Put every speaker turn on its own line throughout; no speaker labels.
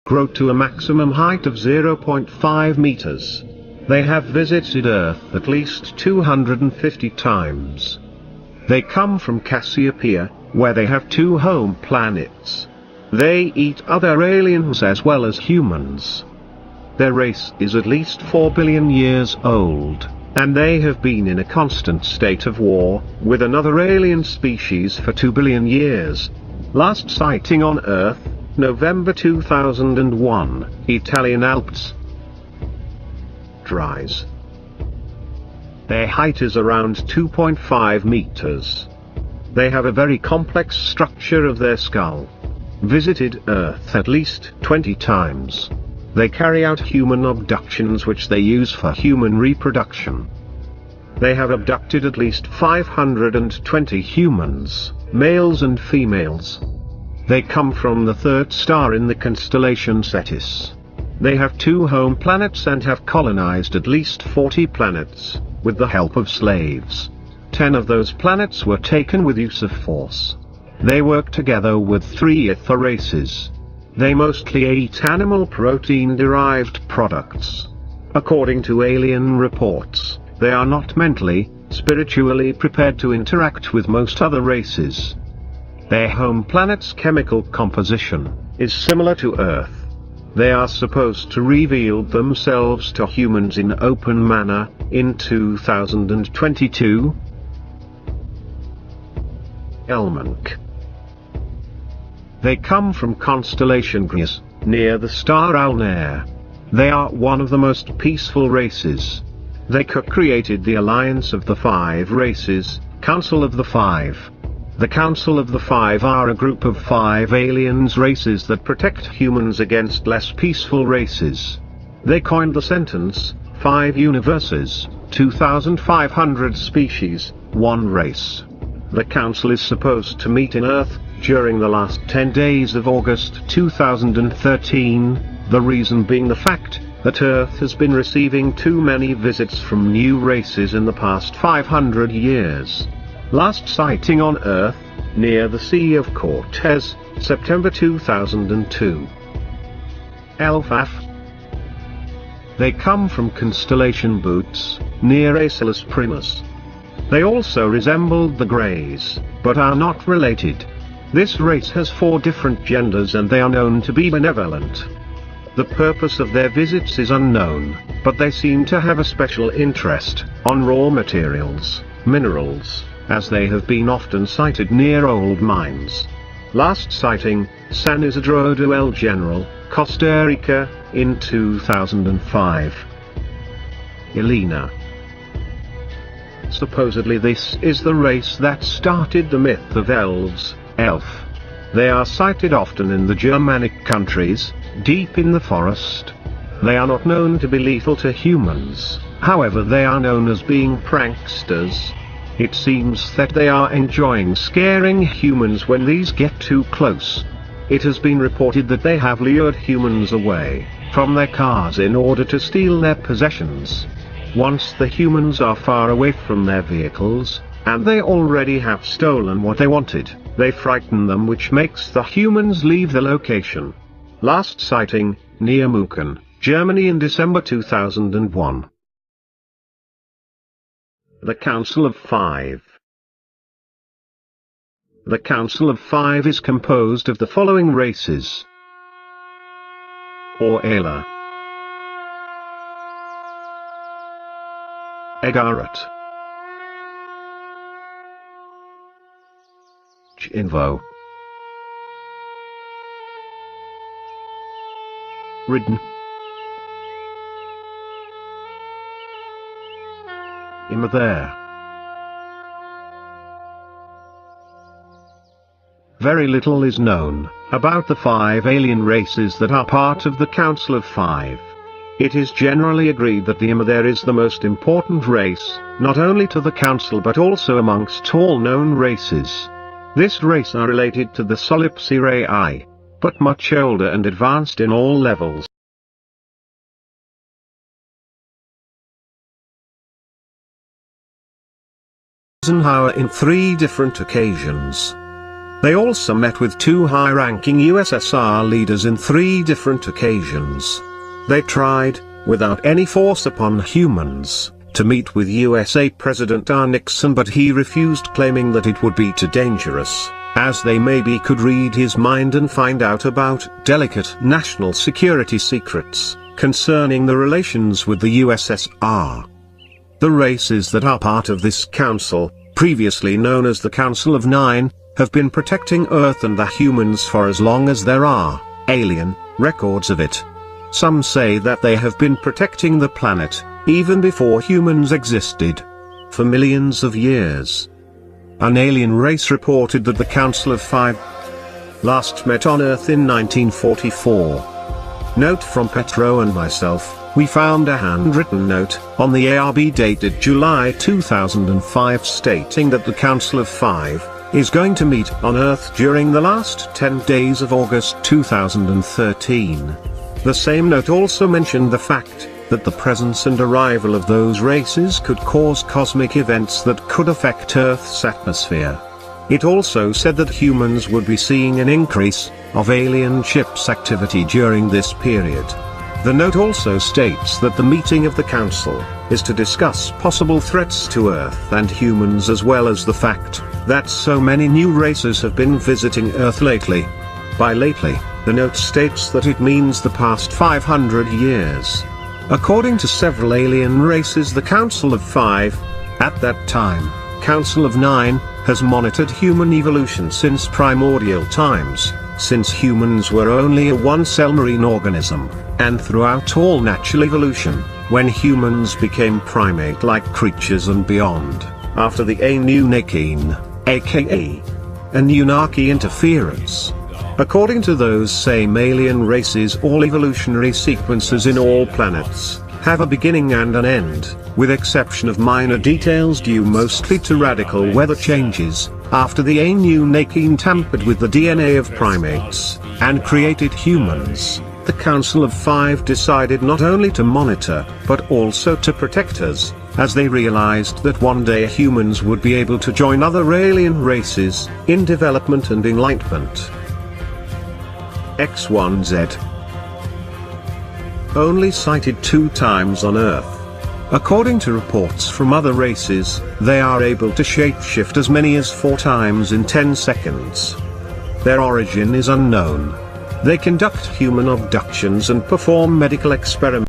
grow to a maximum height of 0.5 meters. They have visited Earth at least 250 times. They come from Cassiopeia, where they have 2 home planets. They eat other aliens as well as humans. Their race is at least 4 billion years old, and they have been in a constant state of war with another alien species for 2 billion years. Last sighting on Earth, November 2001, Italian Alps. Dries. Their height is around 2.5 meters. They have a very complex structure of their skull. Visited Earth at least 20 times. They carry out human abductions which they use for human reproduction. They have abducted at least 520 humans, males and females. They come from the 3rd star in the constellation Cetus. They have 2 home planets and have colonized at least 40 planets, with the help of slaves. 10 of those planets were taken with use of force. They work together with 3 other races. They mostly eat animal protein-derived products. According to alien reports, they are not mentally, spiritually prepared to interact with most other races. Their home planet's chemical composition is similar to Earth. They are supposed to reveal themselves to humans in open manner in 2022. Elmonk. They come from constellation Grius, near the star Alnair. They are one of the most peaceful races. They co-created the Alliance of the 5 Races, Council of the 5. The Council of the 5 are a group of 5 aliens races that protect humans against less peaceful races. They coined the sentence, 5 universes, 2,500 species, 1 race. The Council is supposed to meet in Earth during the last 10 days of August 2013, the reason being the fact that Earth has been receiving too many visits from new races in the past 500 years. Last sighting on Earth, near the Sea of Cortez, September 2002. Elfaf. They come from constellation Bootes, near Acelus Primus. They also resembled the Greys, but are not related. This race has 4 different genders and they are known to be benevolent. The purpose of their visits is unknown, but they seem to have a special interest on raw materials, minerals, as they have been often sighted near old mines. Last sighting, San Isidro de El General, Costa Rica, in 2005. Elena. Supposedly this is the race that started the myth of elves, elf. They are sighted often in the Germanic countries, deep in the forest. They are not known to be lethal to humans, however they are known as being pranksters. It seems that they are enjoying scaring humans when these get too close. It has been reported that they have lured humans away from their cars in order to steal their possessions. Once the humans are far away from their vehicles, and they already have stolen what they wanted, they frighten them, which makes the humans leave the location. Last sighting, near Muchen, Germany in December 2001. The Council of 5. The Council of 5 is composed of the following races. Orela, Egarat, Chinvo, Ridden, Imather. Very little is known about the 5 alien races that are part of the Council of 5. It is generally agreed that the Imather is the most important race, not only to the Council but also amongst all known races. This race are related to the Solipsirae, but much older and advanced in all levels. Eisenhower in 3 different occasions. They also met with two high-ranking USSR leaders in 3 different occasions. They tried, without any force upon humans, to meet with USA President R. Nixon, but he refused, claiming that it would be too dangerous, as they maybe could read his mind and find out about delicate national security secrets concerning the relations with the USSR. The races that are part of this council, previously known as the Council of Nine, have been protecting Earth and the humans for as long as there are alien records of it. Some say that they have been protecting the planet, even before humans existed, for millions of years. An alien race reported that the Council of Five last met on Earth in 1944. Note from Petro and myself, we found a handwritten note on the ARB dated July 2005 stating that the Council of Five is going to meet on Earth during the last 10 days of August 2013. The same note also mentioned the fact that the presence and arrival of those races could cause cosmic events that could affect Earth's atmosphere. It also said that humans would be seeing an increase of alien ships activity during this period. The note also states that the meeting of the Council is to discuss possible threats to Earth and humans, as well as the fact that so many new races have been visiting Earth lately. By lately, the note states that it means the past 500 years. According to several alien races, the Council of Five, at that time, Council of Nine, has monitored human evolution since primordial times, since humans were only a one-cell marine organism, and throughout all natural evolution, when humans became primate-like creatures and beyond, after the Anunnaki, aka Anunnaki interference. According to those same alien races, all evolutionary sequences in all planets have a beginning and an end, with exception of minor details due mostly to radical weather changes, after the Anunnaki tampered with the DNA of primates, and created humans. The Council of Five decided not only to monitor, but also to protect us, as they realized that one day humans would be able to join other alien races in development and enlightenment. X1Z. Only sighted 2 times on Earth. According to reports from other races, they are able to shapeshift as many as 4 times in 10 seconds. Their origin is unknown. They conduct human abductions and perform medical experiments.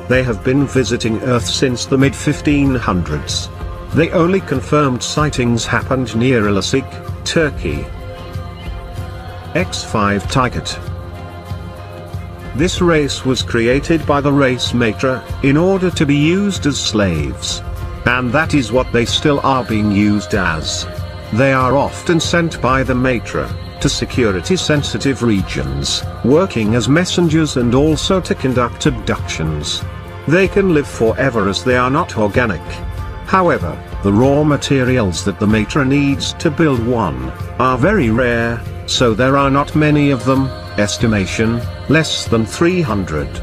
They have been visiting Earth since the mid-1500s. The only confirmed sightings happened near Elazig, Turkey. X5 Tyget. This race was created by the race Matra, in order to be used as slaves. And that is what they still are being used as. They are often sent by the Matra to security-sensitive regions, working as messengers and also to conduct abductions. They can live forever as they are not organic. However, the raw materials that the Matra needs to build one are very rare, so there are not many of them, estimation, less than 300.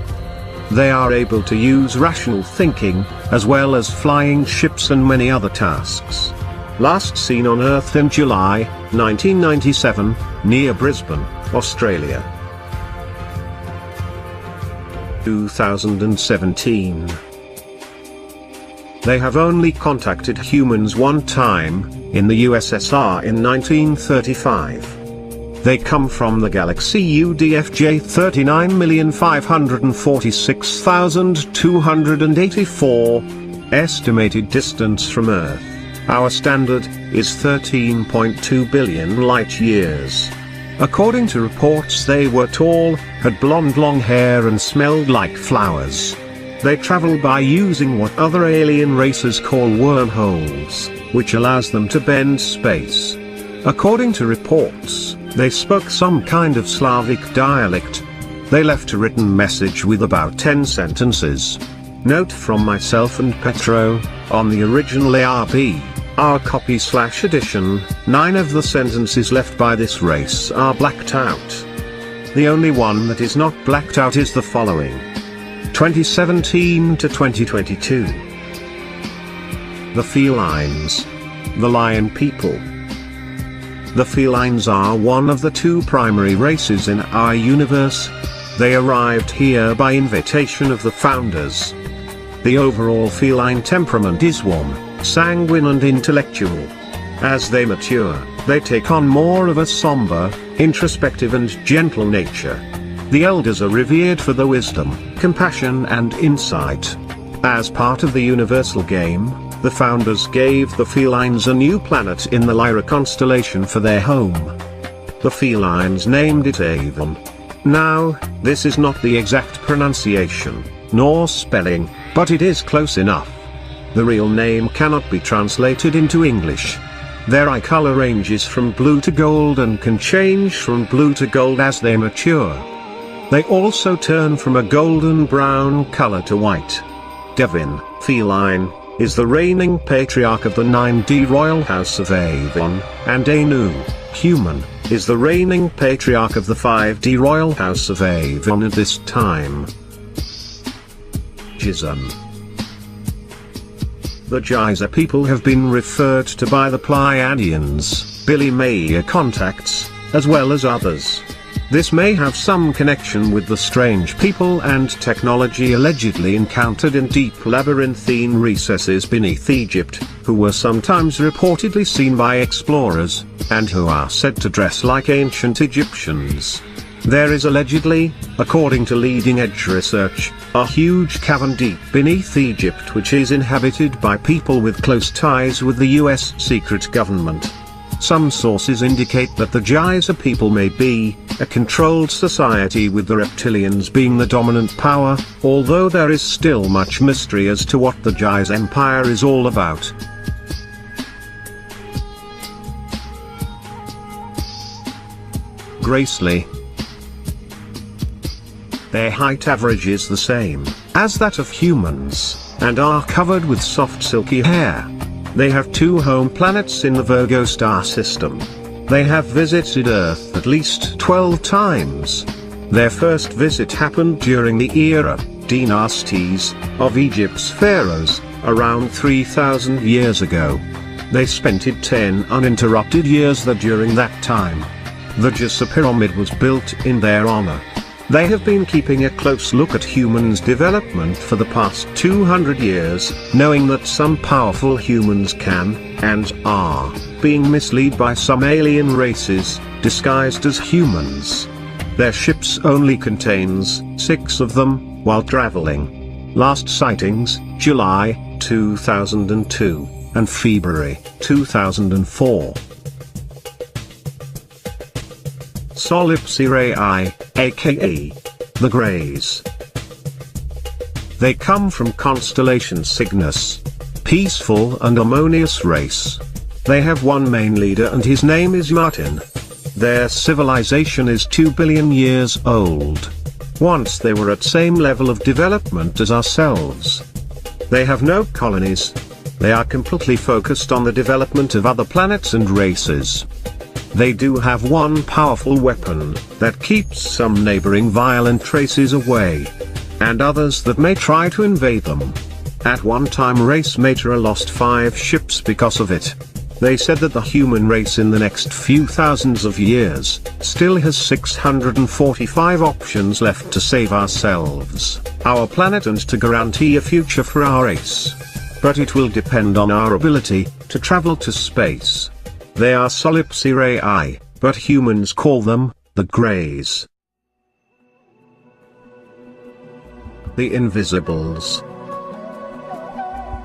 They are able to use rational thinking, as well as flying ships and many other tasks. Last seen on Earth in July, 1997, near Brisbane, Australia. 2017. They have only contacted humans one time, in the USSR in 1935. They come from the galaxy UDFJ 39,546,284, estimated distance from Earth. Our standard is 13.2 billion light-years. According to reports, they were tall, had blonde long hair and smelled like flowers. They travel by using what other alien races call wormholes, which allows them to bend space. According to reports, they spoke some kind of Slavic dialect. They left a written message with about 10 sentences. Note from myself and Petro, on the original ARB, our copy/edition, 9 of the sentences left by this race are blacked out. The only one that is not blacked out is the following. 2017 to 2022. The felines. The lion people. The felines are one of the two primary races in our universe. They arrived here by invitation of the founders. The overall feline temperament is warm, sanguine and intellectual. As they mature, they take on more of a somber, introspective and gentle nature. The elders are revered for their wisdom, compassion and insight. As part of the universal game, the founders gave the felines a new planet in the Lyra constellation for their home. The felines named it Avon. Now, this is not the exact pronunciation, nor spelling, but it is close enough. The real name cannot be translated into English. Their eye color ranges from blue to gold and can change from blue to gold as they mature. They also turn from a golden brown color to white. Devin, feline, is the reigning patriarch of the 9D royal house of Avon, and Anu, human, is the reigning patriarch of the 5D royal house of Avon at this time. Jizan. The Giza people have been referred to by the Pleiadians, Billy Meier contacts, as well as others. This may have some connection with the strange people and technology allegedly encountered in deep labyrinthine recesses beneath Egypt, who were sometimes reportedly seen by explorers, and who are said to dress like ancient Egyptians. There is allegedly, according to leading-edge research, a huge cavern deep beneath Egypt which is inhabited by people with close ties with the US secret government. Some sources indicate that the Giza people may be a controlled society with the reptilians being the dominant power, although there is still much mystery as to what the Giza Empire is all about. Gracely. Their height average is the same as that of humans, and are covered with soft silky hair. They have two home planets in the Virgo star system. They have visited Earth at least 12 times. Their first visit happened during the era, dynasties, of Egypt's pharaohs, around 3,000 years ago. They spent 10 uninterrupted years there during that time. The Giza pyramid was built in their honor. They have been keeping a close look at humans' development for the past 200 years, knowing that some powerful humans can, and are, being misled by some alien races, disguised as humans. Their ships only contains 6 of them, while traveling. Last sightings, July 2002, and February 2004. Solipsirae, aka the Greys. They come from constellation Cygnus. Peaceful and harmonious race. They have one main leader and his name is Martin. Their civilization is 2 billion years old. Once they were at same level of development as ourselves. They have no colonies. They are completely focused on the development of other planets and races. They do have one powerful weapon, that keeps some neighboring violent races away. And others that may try to invade them. At one time race Matera lost 5 ships because of it. They said that the human race in the next few thousands of years, still has 645 options left to save ourselves, our planet and to guarantee a future for our race. But it will depend on our ability, to travel to space. They are Solipsirae, but humans call them, the Greys. The Invisibles.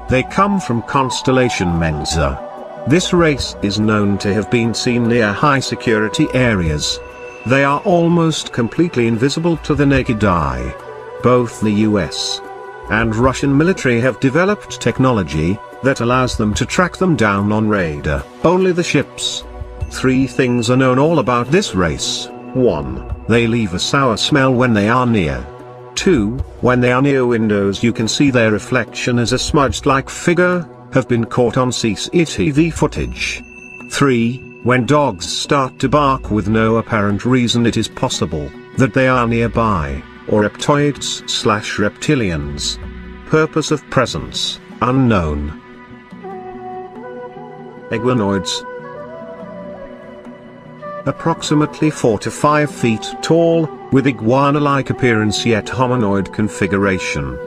They come from constellation Mensa. This race is known to have been seen near high security areas. They are almost completely invisible to the naked eye. Both the US and Russian military have developed technology that allows them to track them down on radar. Only the ships. 3 things are known all about this race. 1. They leave a sour smell when they are near. 2. When they are near windows you can see their reflection as a smudged-like figure, have been caught on CCTV footage. 3. When dogs start to bark with no apparent reason it is possible that they are nearby, or reptoids/reptilians. Purpose of presence, unknown. Iguanoids. approximately 4 to 5 feet tall, with iguana-like appearance yet hominoid configuration.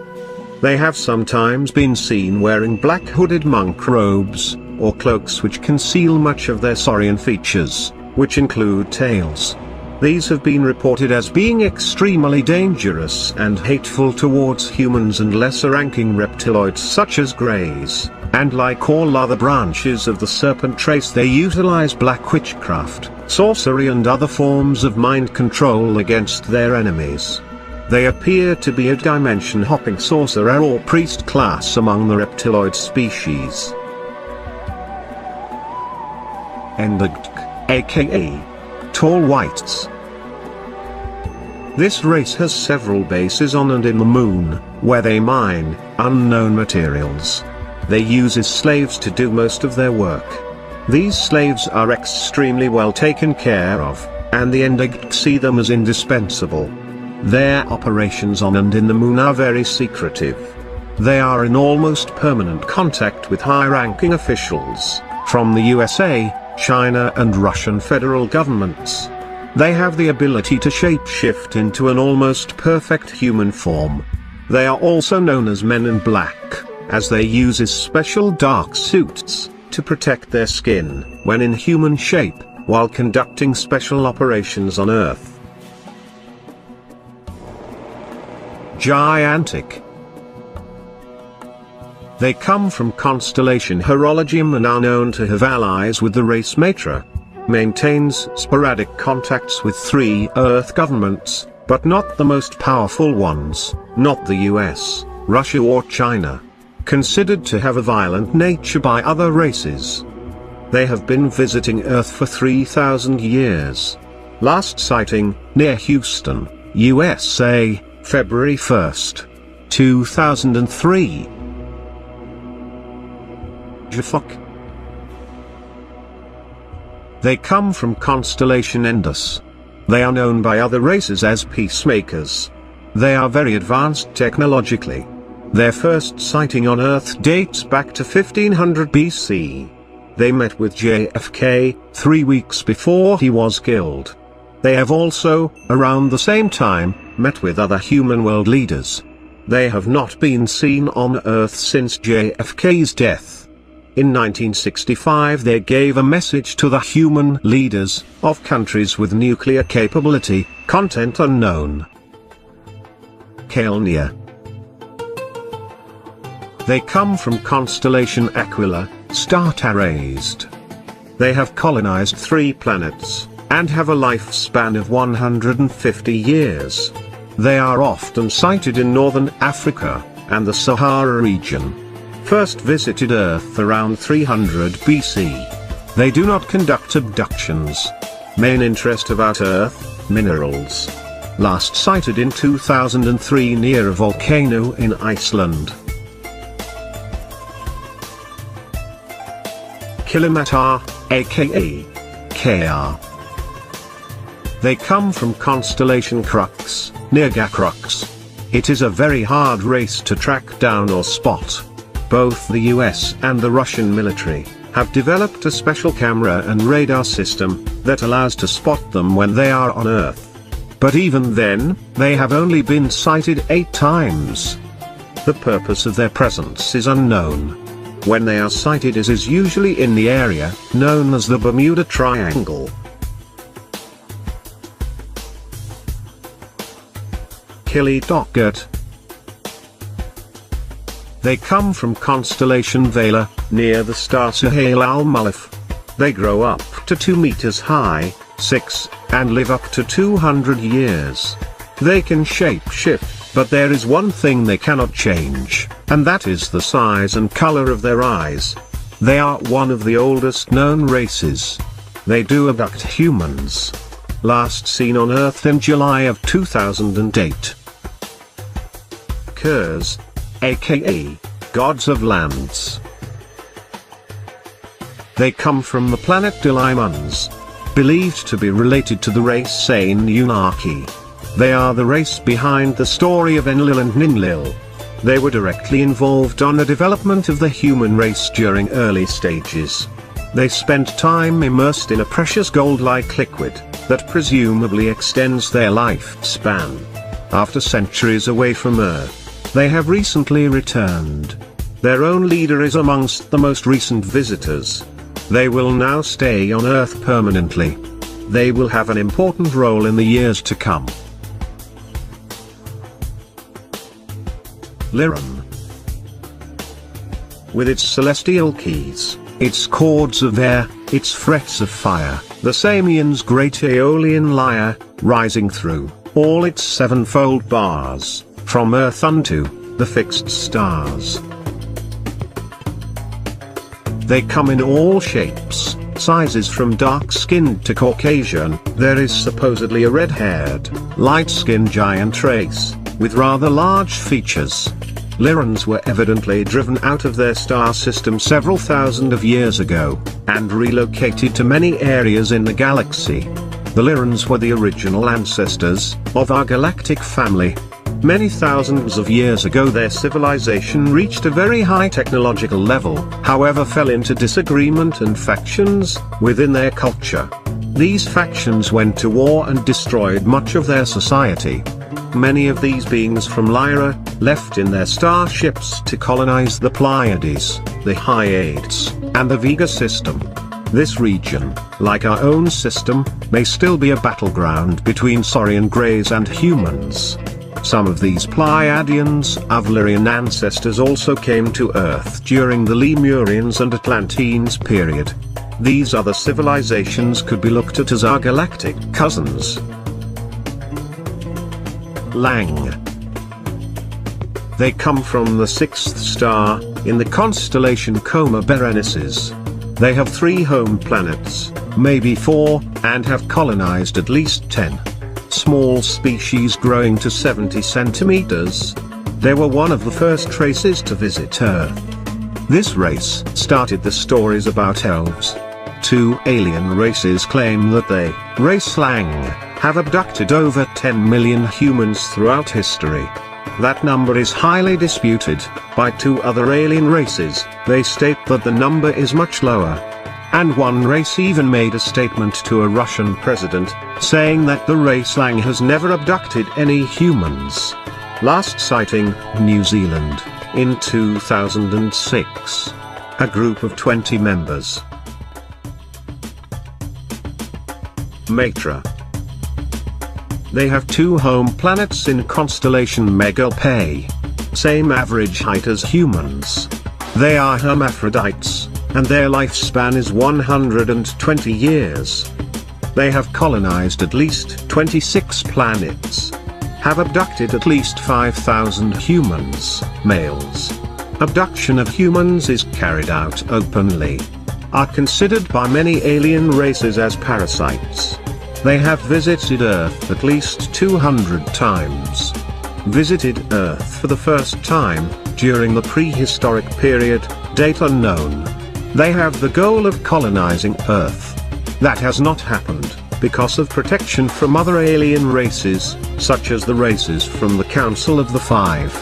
They have sometimes been seen wearing black hooded monk robes, or cloaks which conceal much of their saurian features, which include tails. These have been reported as being extremely dangerous and hateful towards humans and lesser-ranking reptiloids such as greys, and like all other branches of the serpent race they utilize black witchcraft, sorcery and other forms of mind control against their enemies. They appear to be a dimension-hopping sorcerer or priest class among the reptiloid species. Endagtk, aka Tall Whites. This race has several bases on and in the moon, where they mine unknown materials. They use as slaves to do most of their work. These slaves are extremely well taken care of, and the Endagtk see them as indispensable. Their operations on and in the moon are very secretive. They are in almost permanent contact with high-ranking officials, from the USA, China and Russian federal governments. They have the ability to shape-shift into an almost perfect human form. They are also known as Men in Black, as they use special dark suits to protect their skin when in human shape, while conducting special operations on Earth. Gigantic. They come from constellation Horologium and are known to have allies with the race Matra. Maintains sporadic contacts with 3 Earth governments, but not the most powerful ones, not the US, Russia or China. Considered to have a violent nature by other races. They have been visiting Earth for 3,000 years. Last sighting, near Houston, USA, February 1st, 2003. Jafok. They come from constellation Endus. They are known by other races as peacemakers. They are very advanced technologically. Their first sighting on Earth dates back to 1500 BC. They met with JFK 3 weeks before he was killed. They have also, around the same time, met with other human world leaders. They have not been seen on Earth since JFK's death. In 1965 they gave a message to the human leaders of countries with nuclear capability, content unknown. Kaelnia. They come from constellation Aquila, star-raised. They have colonized 3 planets, and have a lifespan of 150 years. They are often sighted in northern Africa, and the Sahara region. First visited Earth around 300 BC. They do not conduct abductions. Main interest about Earth, minerals. Last sighted in 2003 near a volcano in Iceland. Kilamatar, aka KR. They come from constellation Crux, near Gacrux. It is a very hard race to track down or spot. Both the US and the Russian military have developed a special camera and radar system that allows to spot them when they are on Earth. But even then, they have only been sighted 8 times. The purpose of their presence is unknown. When they are sighted it is usually in the area known as the Bermuda Triangle. Kilidokert. They come from constellation Vela, near the star Sahel al-Mulaf. They grow up to 2 meters high, 6, and live up to 200 years. They can shape-shift, but there is one thing they cannot change, and that is the size and color of their eyes. They are one of the oldest known races. They do abduct humans. Last seen on Earth in July of 2008. Kurs, aka Gods of Lands. They come from the planet Delimons, believed to be related to the race Anunnaki. They are the race behind the story of Enlil and Ninlil. They were directly involved on the development of the human race during early stages. They spend time immersed in a precious gold-like liquid that presumably extends their lifespan. After centuries away from Earth, they have recently returned. Their own leader is amongst the most recent visitors. They will now stay on Earth permanently. They will have an important role in the years to come. Lyran. With its celestial keys, its chords of air, its frets of fire, the Samian's great Aeolian lyre, rising through all its sevenfold bars, from Earth unto the fixed stars. They come in all shapes, sizes from dark-skinned to Caucasian. There is supposedly a red-haired, light-skinned giant race, with rather large features. Lyrans were evidently driven out of their star system several thousand of years ago, and relocated to many areas in the galaxy. The Lyrans were the original ancestors of our galactic family. Many thousands of years ago their civilization reached a very high technological level, however fell into disagreement and factions within their culture. These factions went to war and destroyed much of their society. Many of these beings from Lyra left in their starships to colonize the Pleiades, the Hyades, and the Vega system. This region, like our own system, may still be a battleground between Saurian Greys and humans. Some of these Pleiadians of Lyrian ancestors also came to Earth during the Lemurians and Atlanteans period. These other civilizations could be looked at as our galactic cousins. Lang. They come from the sixth star, in the constellation Coma Berenices. They have 3 home planets, maybe 4, and have colonized at least 10. Small species growing to 70 centimeters. They were one of the first races to visit Earth. This race started the stories about elves. 2 alien races claim that they, race Lang, have abducted over 10 million humans throughout history. That number is highly disputed by 2 other alien races. They state that the number is much lower. And one race even made a statement to a Russian president, saying that the race Lang has never abducted any humans. Last sighting, New Zealand, in 2006. A group of 20 members. Matra. They have 2 home planets in constellation Megalpay. Same average height as humans. They are hermaphrodites, and their lifespan is 120 years. They have colonized at least 26 planets. Have abducted at least 5,000 humans, males. Abduction of humans is carried out openly. Are considered by many alien races as parasites. They have visited Earth at least 200 times. Visited Earth for the first time, during the prehistoric period, date unknown. They have the goal of colonizing Earth. That has not happened, because of protection from other alien races, such as the races from the Council of the Five.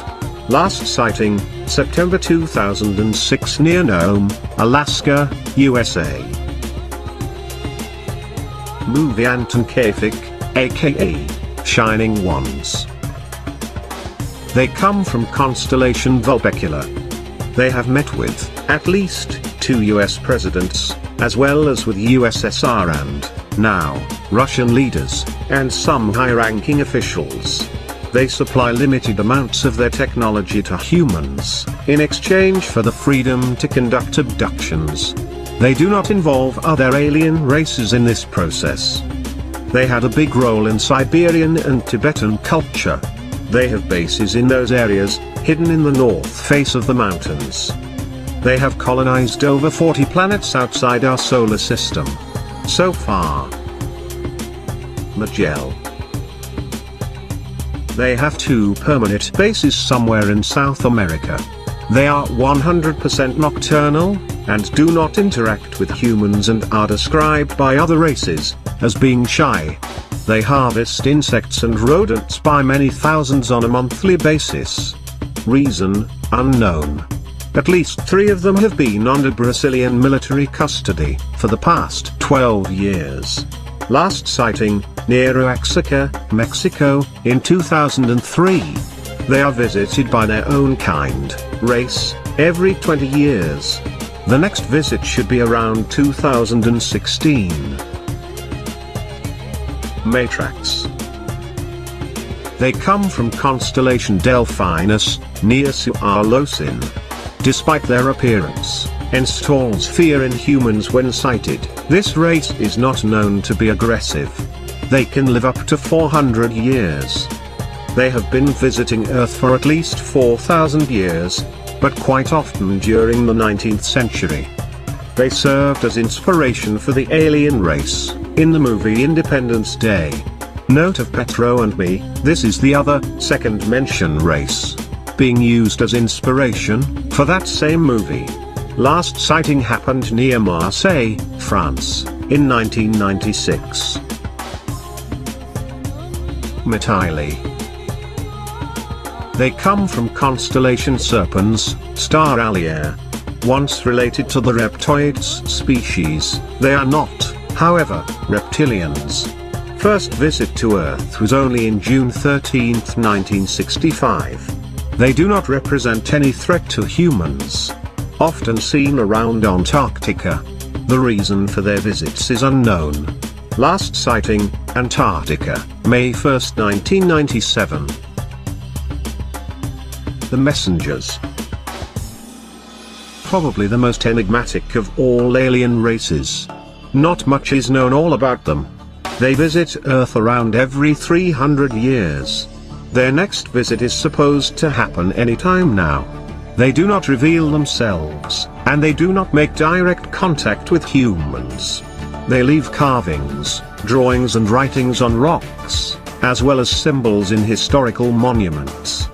Last sighting, September 2006 near Nome, Alaska, USA. Muviantan Kafik, aka Shining Ones. They come from constellation Vulpecula. They have met with, at least, 2 US presidents, as well as with USSR and, now, Russian leaders, and some high-ranking officials. They supply limited amounts of their technology to humans, in exchange for the freedom to conduct abductions. They do not involve other alien races in this process. They had a big role in Siberian and Tibetan culture. They have bases in those areas, hidden in the north face of the mountains. They have colonized over 40 planets outside our solar system. So far. Magell. They have 2 permanent bases somewhere in South America. They are 100% nocturnal, and do not interact with humans and are described by other races as being shy. They harvest insects and rodents by many thousands on a monthly basis. Reason, unknown. At least 3 of them have been under Brazilian military custody for the past 12 years. Last sighting, near Oaxaca, Mexico, in 2003. They are visited by their own kind, race, every 20 years. The next visit should be around 2016. Matrax. They come from constellation Delphinus, near Suarlosin. Despite their appearance, installs fear in humans when sighted, this race is not known to be aggressive. They can live up to 400 years. They have been visiting Earth for at least 4,000 years, but quite often during the 19th century. They served as inspiration for the alien race, in the movie Independence Day. Note of Petro and me, this is the other, second mention race, being used as inspiration, for that same movie. Last sighting happened near Marseille, France, in 1996. Mytilene. They come from constellation Serpens, star Alliaire. Once related to the reptoids species, they are not, however, reptilians. First visit to Earth was only in June 13, 1965. They do not represent any threat to humans. Often seen around Antarctica. The reason for their visits is unknown. Last sighting, Antarctica, May 1, 1997. The Messengers. Probably the most enigmatic of all alien races. Not much is known all about them. They visit Earth around every 300 years. Their next visit is supposed to happen anytime now. They do not reveal themselves, and they do not make direct contact with humans. They leave carvings, drawings and writings on rocks, as well as symbols in historical monuments.